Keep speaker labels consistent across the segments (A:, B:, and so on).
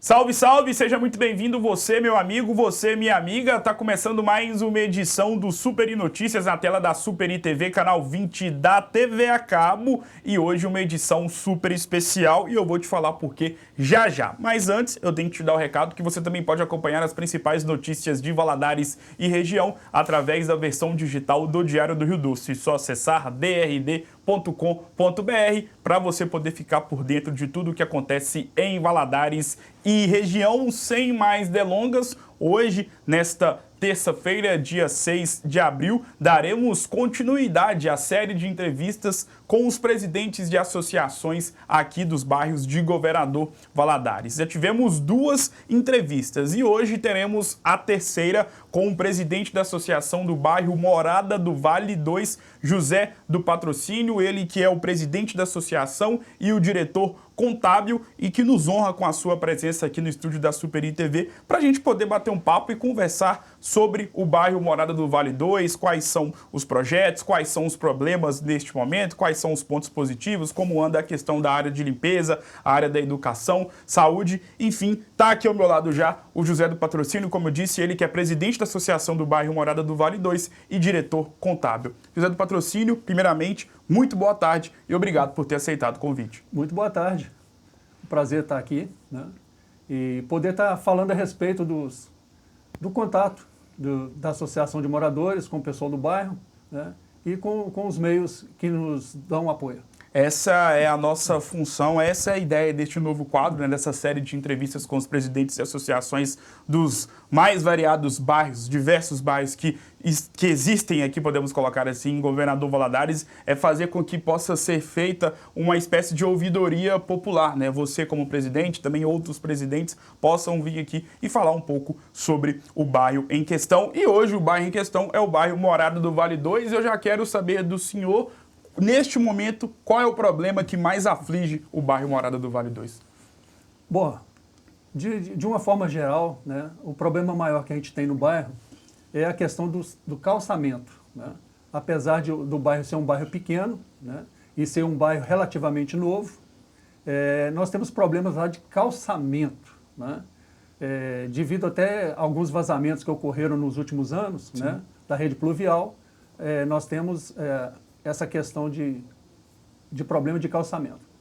A: Salve, salve! Seja muito bem-vindo você, meu amigo, você, minha amiga. Tá começando mais uma edição do Super Notícias na tela da Super TV, canal 20 da TV a cabo. E hoje uma edição super especial e eu vou te falar por quê já já. Mas antes, eu tenho que te dar o recado que você também pode acompanhar as principais notícias de Valadares e região através da versão digital do Diário do Rio Doce. Só acessar drd.com.br para você poder ficar por dentro de tudo o que acontece em Valadares e região. Sem mais delongas, hoje, nesta terça-feira, dia 6 de abril, daremos continuidade à série de entrevistas com os presidentes de associações aqui dos bairros de Governador Valadares. Já tivemos duas entrevistas e hoje teremos a terceira com o presidente da associação do bairro Morada do Vale 2, José do Patrocínio, ele que é o presidente da associação e o diretor contábil e que nos honra com a sua presença aqui no estúdio da Super TV para a gente poder bater um papo e conversar sobre o bairro Morada do Vale 2, quais são os projetos, quais são os problemas neste momento, quais são os pontos positivos, como anda a questão da área de limpeza, a área da educação, saúde, enfim, tá aqui ao meu lado já o José do Patrocínio, como eu disse, ele que é presidente da associação do bairro Morada do Vale 2 e diretor contábil. José do Patrocínio, primeiramente, muito boa tarde e obrigado por ter aceitado o convite.
B: Muito boa tarde. Um prazer estar aqui, né? E poder estar falando a respeito do contato da Associação de Moradores com o pessoal do bairro, né? E com os meios que nos dão apoio.
A: Essa é a nossa função, essa é a ideia deste novo quadro, né, dessa série de entrevistas com os presidentes e associações dos mais variados bairros, diversos bairros que existem aqui, podemos colocar assim, em Governador Valadares, é fazer com que possa ser feita uma espécie de ouvidoria popular, né? Você como presidente, também outros presidentes possam vir aqui e falar um pouco sobre o bairro em questão. E hoje o bairro em questão é o bairro Morada do Vale 2. Eu já quero saber do senhor, neste momento, qual é o problema que mais aflige o bairro Morada do Vale 2?
B: Bom, de uma forma geral, né, o problema maior que a gente tem no bairro é a questão do calçamento, né? Apesar do bairro ser um bairro pequeno, né, e ser um bairro relativamente novo, nós temos problemas lá de calçamento, né? Devido até a alguns vazamentos que ocorreram nos últimos anos, né, da rede pluvial, nós temos essa questão de problema de calçamento.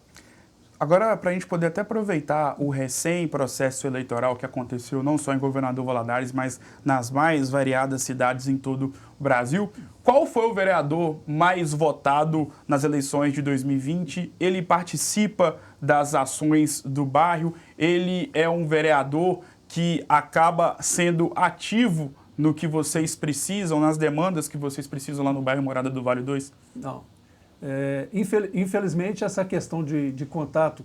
A: Agora, para a gente poder até aproveitar o recém-processo eleitoral que aconteceu não só em Governador Valadares, mas nas mais variadas cidades em todo o Brasil, qual foi o vereador mais votado nas eleições de 2020? Ele participa das ações do bairro, ele é um vereador que acaba sendo ativo no que vocês precisam, nas demandas que vocês precisam lá no bairro Morada do Vale 2?
B: Não. Infelizmente, essa questão de contato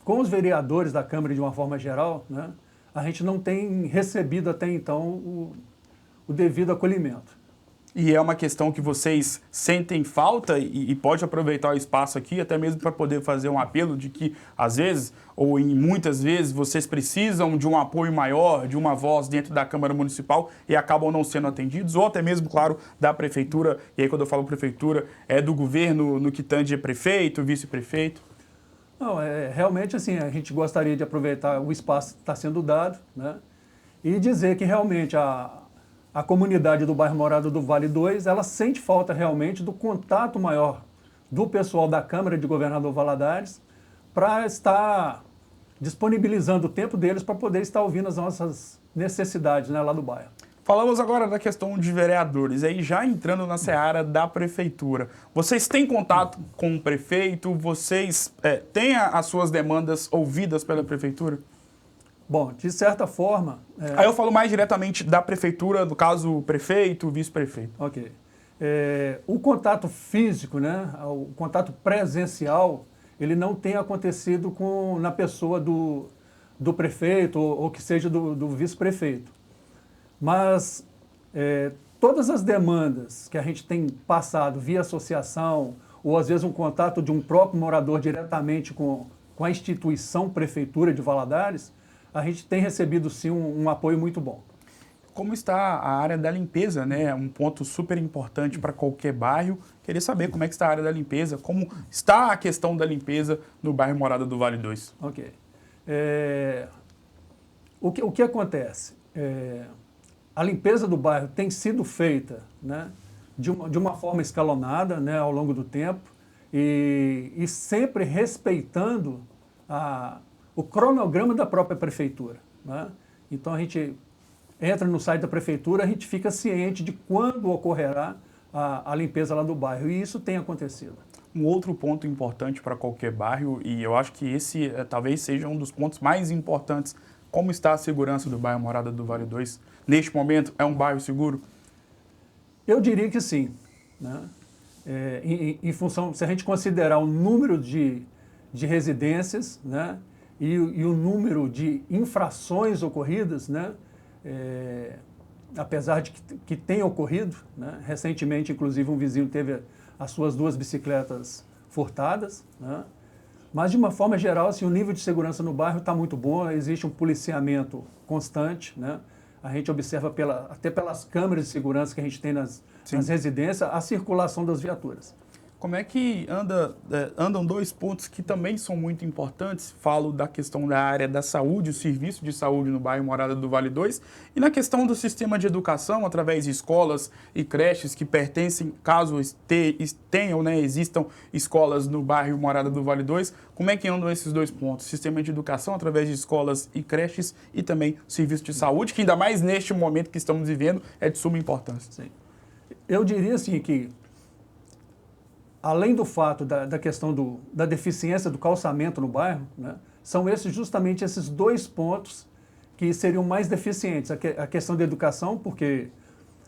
B: com os vereadores da Câmara de uma forma geral, né, a gente não tem recebido até então o devido acolhimento.
A: E é uma questão que vocês sentem falta e pode aproveitar o espaço aqui, até mesmo para poder fazer um apelo de que, às vezes, ou em muitas vezes, vocês precisam de um apoio maior, de uma voz dentro da Câmara Municipal e acabam não sendo atendidos, ou até mesmo, claro, da Prefeitura, e aí quando eu falo Prefeitura, é do governo no que tange a prefeito, vice-prefeito?
B: Não, realmente assim, a gente gostaria de aproveitar o espaço que está sendo dado, né, e dizer que realmente a comunidade do bairro Morada do Vale 2, ela sente falta realmente do contato maior do pessoal da Câmara de Governador Valadares para estar disponibilizando o tempo deles para poder estar ouvindo as nossas necessidades, né, lá do bairro.
A: Falamos agora da questão de vereadores, aí já entrando na seara da Prefeitura. Vocês têm contato com o prefeito? Vocês têm as suas demandas ouvidas pela Prefeitura?
B: Bom, de certa forma...
A: Aí eu falo mais diretamente da Prefeitura, no caso, prefeito, vice-prefeito.
B: Ok. O contato físico, né, o contato presencial, ele não tem acontecido na pessoa do prefeito ou que seja do vice-prefeito. Mas todas as demandas que a gente tem passado via associação, ou às vezes um contato de um próprio morador diretamente com a instituição Prefeitura de Valadares, a gente tem recebido sim um apoio muito bom.
A: Como está a área da limpeza, né? Um ponto super importante para qualquer bairro. Queria saber como é que está a área da limpeza, como está a questão da limpeza no bairro Morada do Vale 2.
B: Ok. O que acontece? A limpeza do bairro tem sido feita, né, de uma forma escalonada, né, ao longo do tempo e sempre respeitando o cronograma da própria prefeitura, né? Então a gente entra no site da prefeitura, a gente fica ciente de quando ocorrerá a limpeza lá do bairro e isso tem acontecido.
A: Um outro ponto importante para qualquer bairro, e eu acho que esse talvez seja um dos pontos mais importantes, como está a segurança do bairro Morada do Vale 2? Neste momento, é um bairro seguro?
B: Eu diria que sim, né? Em função, se a gente considerar o número de residências, né, e o número de infrações ocorridas, né, apesar de que tem ocorrido, né, recentemente, inclusive, um vizinho teve as suas 2 bicicletas furtadas, né, mas, de uma forma geral, assim, o nível de segurança no bairro está muito bom, existe um policiamento constante, né? A gente observa até pelas câmeras de segurança que a gente tem nas residências, a circulação das viaturas.
A: Como é que andam 2 pontos que também são muito importantes? Falo da questão da área da saúde, o serviço de saúde no bairro Morada do Vale 2, e na questão do sistema de educação, através de escolas e creches que pertencem, caso tenham, né, existam escolas no bairro Morada do Vale 2, como é que andam esses 2 pontos? Sistema de educação, através de escolas e creches, e também o serviço de saúde, que ainda mais neste momento que estamos vivendo, é de suma importância.
B: Sim. Eu diria assim que, além do fato da questão da deficiência do calçamento no bairro, né, são justamente esses 2 pontos que seriam mais deficientes. A questão da educação, porque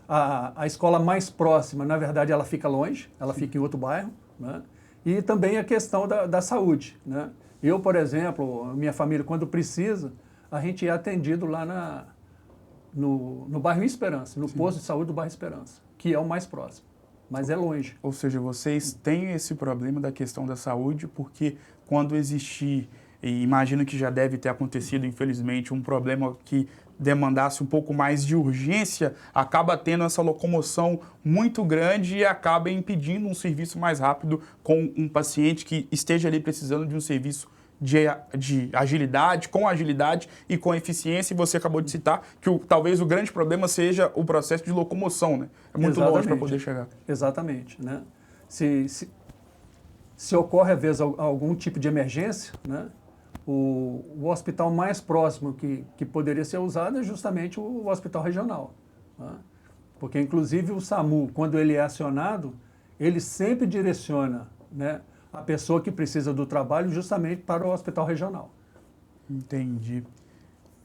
B: a escola mais próxima, na verdade, ela fica longe, ela fica em outro bairro, né, e também a questão da saúde, né. Eu, por exemplo, minha família, quando precisa, a gente é atendido lá no bairro Esperança, no posto de saúde do bairro Esperança, que é o mais próximo. Mas é longe.
A: Ou seja, vocês têm esse problema da questão da saúde, porque quando existir, e imagino que já deve ter acontecido, infelizmente, um problema que demandasse um pouco mais de urgência, acaba tendo essa locomoção muito grande e acaba impedindo um serviço mais rápido com um paciente que esteja ali precisando de um serviço de agilidade, com agilidade e com eficiência, e você acabou de citar que talvez o grande problema seja o processo de locomoção, né? É muito longe para poder chegar.
B: Exatamente, né? Se ocorre, às vezes, algum tipo de emergência, né, o hospital mais próximo que poderia ser usado é justamente o hospital regional, né? Porque, inclusive, o SAMU, quando ele é acionado, ele sempre direciona, né, a pessoa que precisa do trabalho justamente para o hospital regional.
A: Entendi.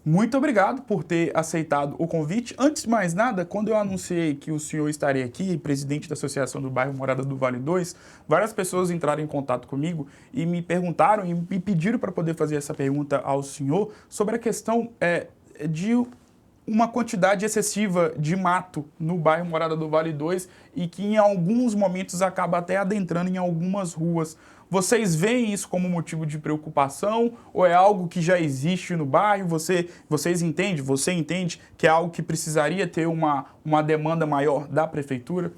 A: Muito obrigado por ter aceitado o convite. Antes de mais nada, quando eu anunciei que o senhor estaria aqui, presidente da Associação do Bairro Morada do Vale 2, várias pessoas entraram em contato comigo e me perguntaram e me pediram para poder fazer essa pergunta ao senhor sobre a questão de uma quantidade excessiva de mato no bairro Morada do Vale 2 e que em alguns momentos acaba até adentrando em algumas ruas. Vocês veem isso como motivo de preocupação ou é algo que já existe no bairro? Você entende que é algo que precisaria ter uma demanda maior da prefeitura?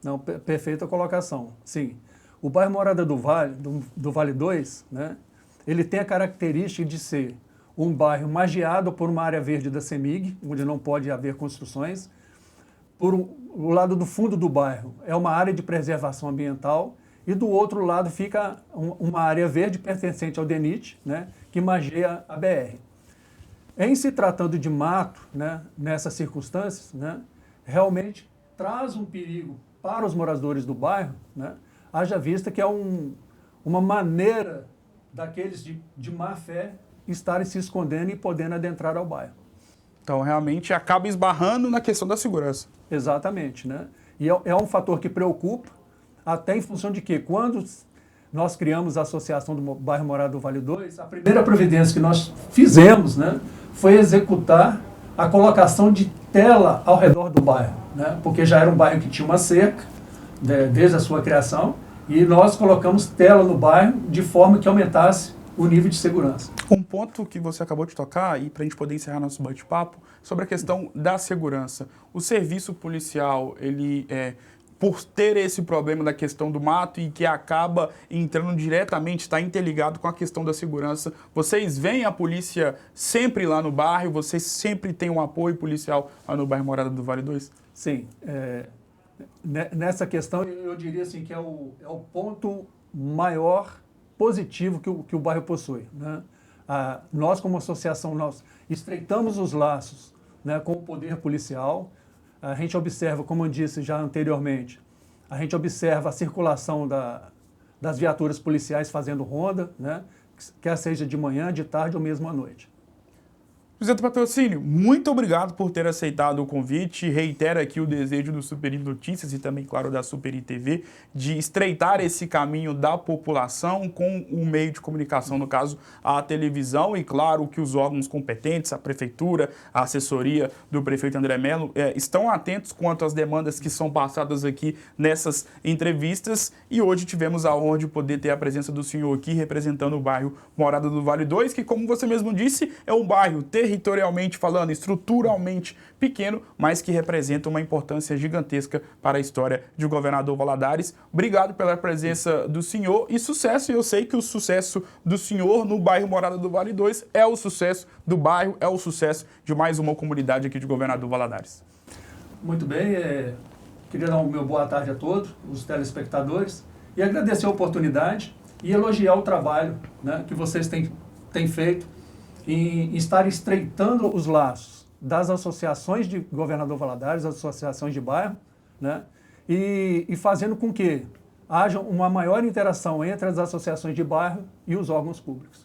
B: Não, perfeita colocação. Sim. O bairro Morada do Vale 2, né, ele tem a característica de ser um bairro magiado por uma área verde da CEMIG, onde não pode haver construções. O lado do fundo do bairro é uma área de preservação ambiental e do outro lado fica uma área verde pertencente ao DENIT, né, que magia a BR. Em se tratando de mato, né, nessas circunstâncias, né, realmente traz um perigo para os moradores do bairro, né, haja vista que é uma maneira daqueles de má fé estarem se escondendo e podendo adentrar ao bairro.
A: Então, realmente, acaba esbarrando na questão da segurança.
B: Exatamente, né? E é um fator que preocupa, até em função de que, quando nós criamos a Associação do Bairro Morada do Vale 2, a primeira providência que nós fizemos, né, foi executar a colocação de tela ao redor do bairro, né? Porque já era um bairro que tinha uma cerca, desde a sua criação, e nós colocamos tela no bairro de forma que aumentasse o nível de segurança.
A: Um ponto que você acabou de tocar, e para a gente poder encerrar nosso bate-papo, sobre a questão da segurança. O serviço policial, ele por ter esse problema da questão do mato e que acaba entrando diretamente, está interligado com a questão da segurança. Vocês veem a polícia sempre lá no bairro? Vocês sempre têm um apoio policial lá no bairro Morada do Vale 2?
B: Sim. Nessa questão, eu diria assim, que é o ponto maior positivo que o bairro possui, né? Nós, como associação, nós estreitamos os laços, né, com o poder policial. A gente observa, como eu disse já anteriormente, a gente observa a circulação das viaturas policiais fazendo ronda, né, quer seja de manhã, de tarde ou mesmo à noite.
A: José do Patrocínio, muito obrigado por ter aceitado o convite. Reitero aqui o desejo do Superi Notícias e também, claro, da Superi TV de estreitar esse caminho da população com o meio de comunicação, no caso, a televisão, e claro que os órgãos competentes, a prefeitura, a assessoria do prefeito André Mello, estão atentos quanto às demandas que são passadas aqui nessas entrevistas, e hoje tivemos a honra de poder ter a presença do senhor aqui representando o bairro Morada do Vale 2, que, como você mesmo disse, é um bairro territorialmente falando, estruturalmente pequeno, mas que representa uma importância gigantesca para a história de Governador Valadares. Obrigado pela presença do senhor e sucesso. Eu sei que o sucesso do senhor no bairro Morada do Vale 2 é o sucesso do bairro, é o sucesso de mais uma comunidade aqui de Governador Valadares.
B: Muito bem, queria dar o meu boa tarde a todos, os telespectadores, e agradecer a oportunidade e elogiar o trabalho, né, que vocês têm feito em estar estreitando os laços das associações de Governador Valadares, as associações de bairro, né, e fazendo com que haja uma maior interação entre as associações de bairro e os órgãos públicos.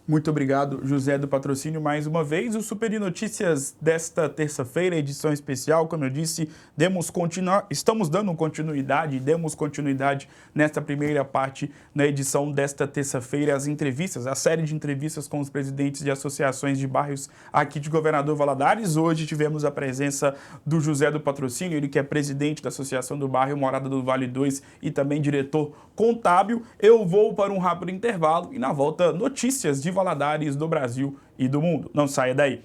A: Muito obrigado, José do Patrocínio, mais uma vez. O Superi Notícias desta terça-feira, edição especial, como eu disse, estamos dando continuidade, demos continuidade nesta primeira parte, na edição desta terça-feira, as entrevistas, a série de entrevistas com os presidentes de associações de bairros aqui de Governador Valadares. Hoje tivemos a presença do José do Patrocínio, ele que é presidente da Associação do Bairro Morada do Vale 2 e também diretor contábil. Eu vou para um rápido intervalo e na volta, notícias de Valadares, do Brasil e do mundo. Não saia daí.